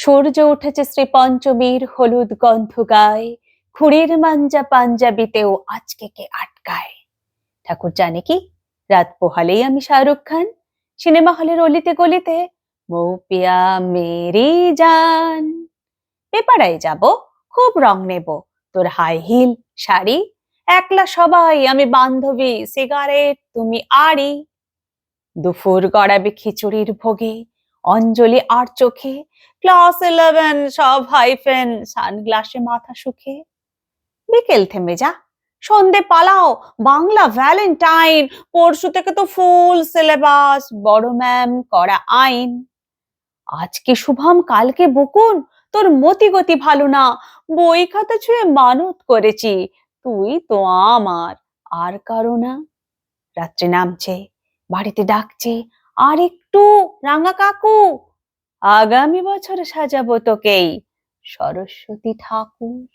সূর্য উঠেছে শ্রী পঞ্চমীর হলুদ গন্ধ গায়ে, খুঁড়ির মাঞ্জা পাঞ্জাবিতেও আজকে কে আটকায়। ঠাকুর জানে কি, রাত পোহালেই আমি শাহরুখ খান, সিনেমা হলের অলিতে গলিতে মৌ পিয়া মেরি জান। পেপারায় যাব, খুব রং নেব, তোর হাই হিল শাড়ি, একলা সবাই আমি বান্ধবী, সিগারেট তুমি আড়ি। দুপুর গড়াবে খিচুড়ির ভোগে, অঞ্জলি আর চোখে, ক্লাস 11 সব হাইফেন, সানগ্লাসে মাথা সুখে। বিকেল থেমে যা, সন্ধে পালাও, বাংলা ভ্যালেন্টাইন, পরশু থেকে তো ফুল সিলেবাস, বড় ম্যাম করা আইন। আজকে শুভম কালকে বকুন, তোর মতি গতি ভালো না, বই খাতা ছুঁয়ে মানত করেছি, তুই তো আমার আর কারো না। রাত্রি নামছে, বাড়িতে ডাকছে, আর একটু রাঙা কাকু, আগামী বছর সাজাবো তোকেই সরস্বতী ঠাকুর।